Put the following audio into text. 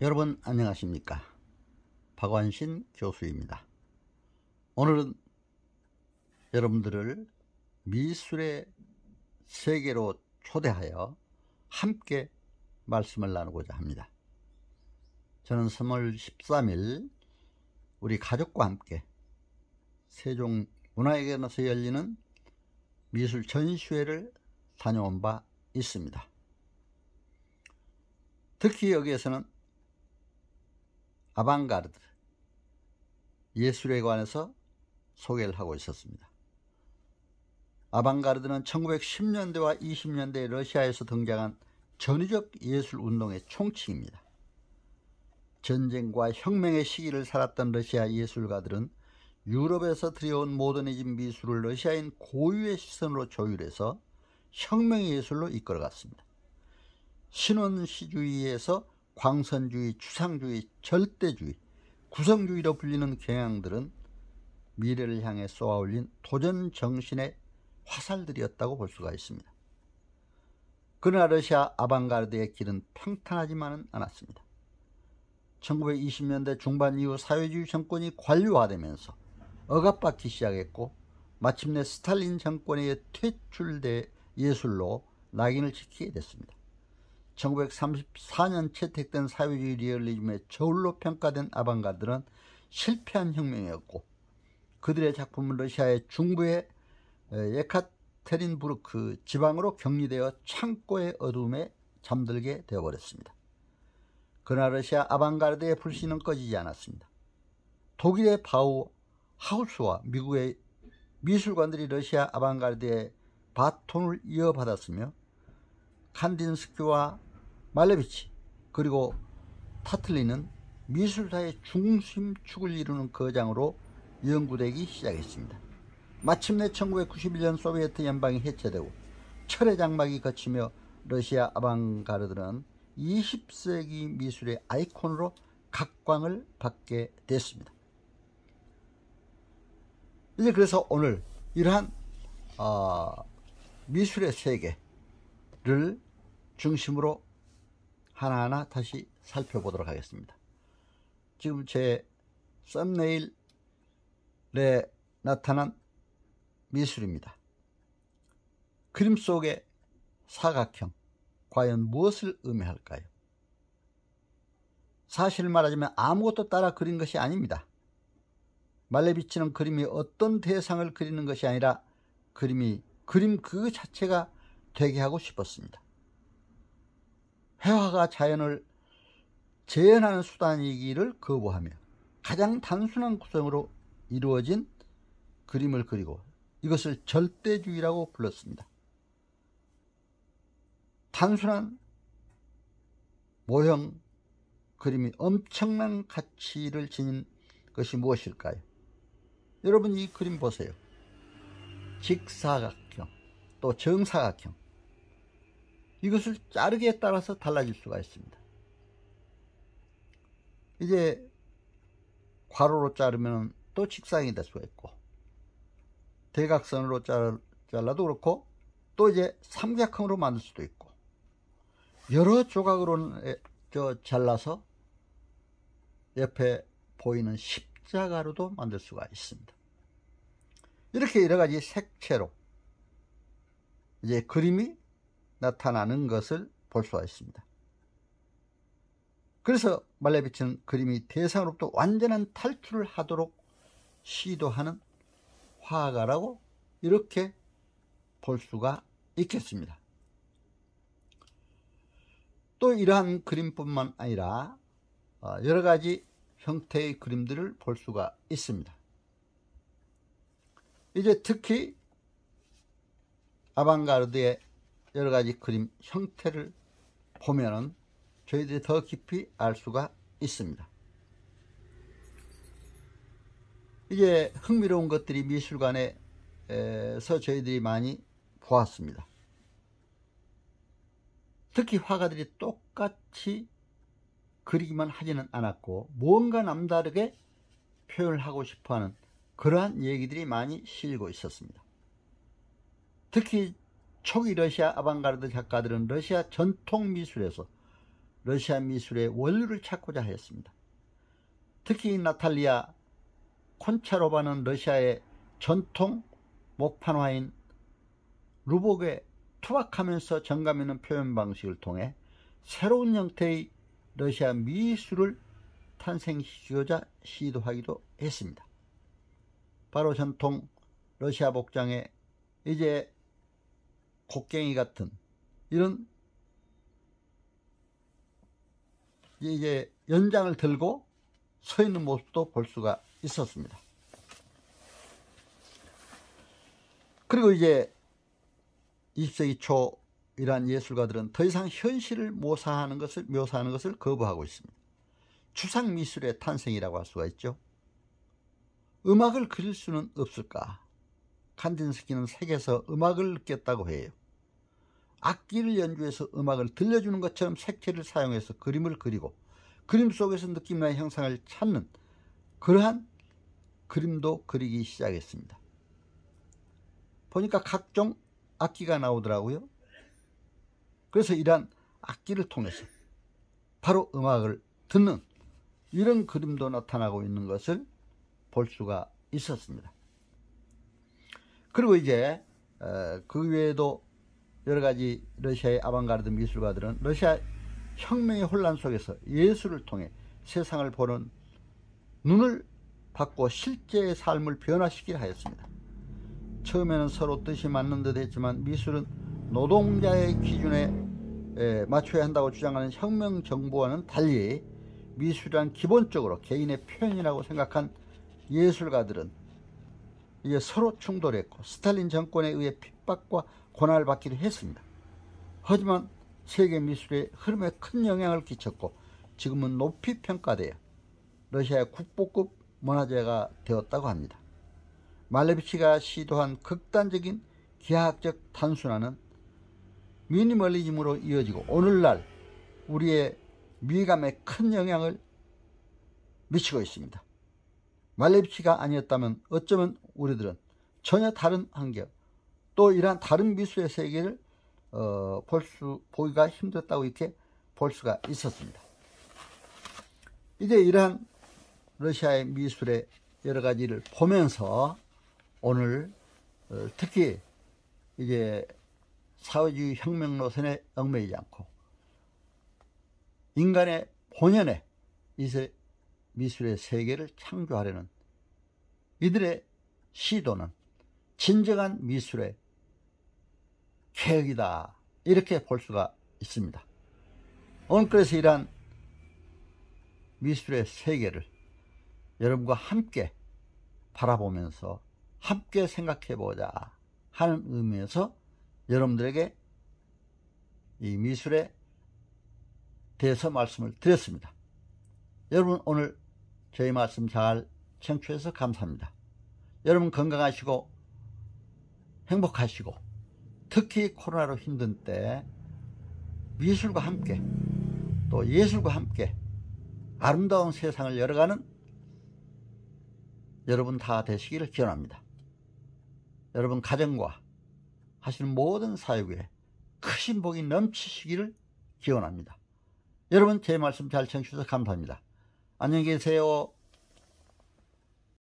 여러분 안녕하십니까? 박완신 교수입니다. 오늘은 여러분들을 미술의 세계로 초대하여 함께 말씀을 나누고자 합니다. 저는 3월 13일 우리 가족과 함께 세종문화회관에서 열리는 미술 전시회를 다녀온 바 있습니다. 특히 여기에서는 아방가르드 예술에 관해서 소개를 하고 있었습니다. 아방가르드는 1910년대와 20년대 러시아에서 등장한 전위적 예술 운동의 총칭입니다. 전쟁과 혁명의 시기를 살았던 러시아 예술가들은 유럽에서 들여온 모더니즘 미술을 러시아인 고유의 시선으로 조율해서 혁명의 예술로 이끌어갔습니다. 신원시주의에서 광선주의, 추상주의, 절대주의, 구성주의로 불리는 경향들은 미래를 향해 쏘아올린 도전 정신의 화살들이었다고 볼 수가 있습니다. 그러나 러시아 아방가르드의 길은 평탄하지만은 않았습니다. 1920년대 중반 이후 사회주의 정권이 관료화되면서 억압받기 시작했고 마침내 스탈린 정권의 퇴출돼 예술로 낙인을 찍히게 됐습니다. 1934년 채택된 사회주의 리얼리즘의 저울로 평가된 아방가르드는 실패한 혁명이었고 그들의 작품은 러시아의 중부의 예카테린부르크 지방으로 격리되어 창고의 어둠에 잠들게 되어버렸습니다. 그러나 러시아 아방가르드의 불씨는 꺼지지 않았습니다. 독일의 바우하우스와 미국의 미술관들이 러시아 아방가르드의 바톤을 이어받았으며 칸딘스키와 말레비치 그리고 타틀리는 미술사의 중심축을 이루는 거장으로 연구되기 시작했습니다. 마침내 1991년 소비에트 연방이 해체되고 철의 장막이 걷히며 러시아 아방가르드는 20세기 미술의 아이콘으로 각광을 받게 됐습니다. 이제 그래서 오늘 이러한 미술의 세계를 중심으로 하나하나 다시 살펴보도록 하겠습니다. 지금 제 썸네일에 나타난 미술입니다. 그림 속의 사각형, 과연 무엇을 의미할까요? 사실 말하자면 아무것도 따라 그린 것이 아닙니다. 말레비치는 그림이 어떤 대상을 그리는 것이 아니라 그림 그 자체가 되게 하고 싶었습니다. 회화가 자연을 재현하는 수단이기를 거부하며 가장 단순한 구성으로 이루어진 그림을 그리고 이것을 절대주의라고 불렀습니다. 단순한 모형 그림이 엄청난 가치를 지닌 것이 무엇일까요? 여러분 이 그림 보세요. 직사각형 또 정사각형, 이것을 자르기에 따라서 달라질 수가 있습니다. 이제 괄호로 자르면 또 직사각형이 될 수가 있고 대각선으로 잘라도 그렇고 또 이제 삼각형으로 만들 수도 있고 여러 조각으로 잘라서 옆에 보이는 십자가로도 만들 수가 있습니다. 이렇게 여러 가지 색채로 이제 그림이 나타나는 것을 볼 수가 있습니다. 그래서 말레비치는 그림이 대상으로부터 완전한 탈출을 하도록 시도하는 화가라고 이렇게 볼 수가 있겠습니다. 또 이러한 그림뿐만 아니라 여러 가지 형태의 그림들을 볼 수가 있습니다. 이제 특히 아방가르드의 여러 가지 그림 형태를 보면은 저희들이 더 깊이 알 수가 있습니다. 이제 흥미로운 것들이 미술관에서 저희들이 많이 보았습니다. 특히 화가들이 똑같이 그리기만 하지는 않았고 무언가 남다르게 표현을 하고 싶어하는 그러한 얘기들이 많이 실리고 있었습니다. 특히 초기 러시아 아방가르드 작가들은 러시아 전통 미술에서 러시아 미술의 원류를 찾고자 하였습니다. 특히 나탈리아 콘차로바는 러시아의 전통 목판화인 루복의 투박하면서 정감 있는 표현 방식을 통해 새로운 형태의 러시아 미술을 탄생시키고자 시도하기도 했습니다. 바로 전통 러시아 복장에 이제 곡괭이 같은 이런 이제 연장을 들고 서 있는 모습도 볼 수가 있었습니다. 그리고 이제 20세기 초 이러한 예술가들은 더 이상 현실을 묘사하는 것을 거부하고 있습니다. 추상 미술의 탄생이라고 할 수가 있죠. 음악을 그릴 수는 없을까? 칸딘스키는 색에서 음악을 느꼈다고 해요. 악기를 연주해서 음악을 들려주는 것처럼 색채를 사용해서 그림을 그리고 그림 속에서 느낌이나 형상을 찾는 그러한 그림도 그리기 시작했습니다. 보니까 각종 악기가 나오더라고요. 그래서 이러한 악기를 통해서 바로 음악을 듣는 이런 그림도 나타나고 있는 것을 볼 수가 있었습니다. 그리고 이제 그 외에도 여러 가지 러시아의 아방가르드 미술가들은 러시아 혁명의 혼란 속에서 예술을 통해 세상을 보는 눈을 바꿔 실제의 삶을 변화시키려 하였습니다. 처음에는 서로 뜻이 맞는 듯 했지만 미술은 노동자의 기준에 맞춰야 한다고 주장하는 혁명 정부와는 달리 미술이란 기본적으로 개인의 표현이라고 생각한 예술가들은 이제 서로 충돌했고 스탈린 정권에 의해 핍박과 고난을 받기도 했습니다. 하지만 세계 미술의 흐름에 큰 영향을 끼쳤고 지금은 높이 평가되어 러시아의 국보급 문화재가 되었다고 합니다. 말레비치가 시도한 극단적인 기하학적 단순화는 미니멀리즘으로 이어지고 오늘날 우리의 미감에 큰 영향을 미치고 있습니다. 말레비치가 아니었다면 어쩌면 우리들은 전혀 다른 환경 또 이러한 다른 미술의 세계를 보기가 힘들었다고 이렇게 볼 수가 있었습니다. 이제 이러한 러시아의 미술의 여러 가지를 보면서 오늘 특히 이제 사회주의 혁명 노선에 얽매이지 않고 인간의 본연의 미술의 세계를 창조하려는 이들의 시도는 진정한 미술의 개혁이다 이렇게 볼 수가 있습니다. 오늘 그래서 이러한 미술의 세계를 여러분과 함께 바라보면서 함께 생각해보자 하는 의미에서 여러분들에게 이 미술에 대해서 말씀을 드렸습니다. 여러분 오늘 저희 말씀 잘 청취해서 감사합니다. 여러분 건강하시고 행복하시고 특히 코로나로 힘든 때 미술과 함께 또 예술과 함께 아름다운 세상을 열어가는 여러분 다 되시기를 기원합니다. 여러분 가정과 하시는 모든 사역에 크신 복이 넘치시기를 기원합니다. 여러분 제 말씀 잘 청취해서 감사합니다. 안녕히 계세요.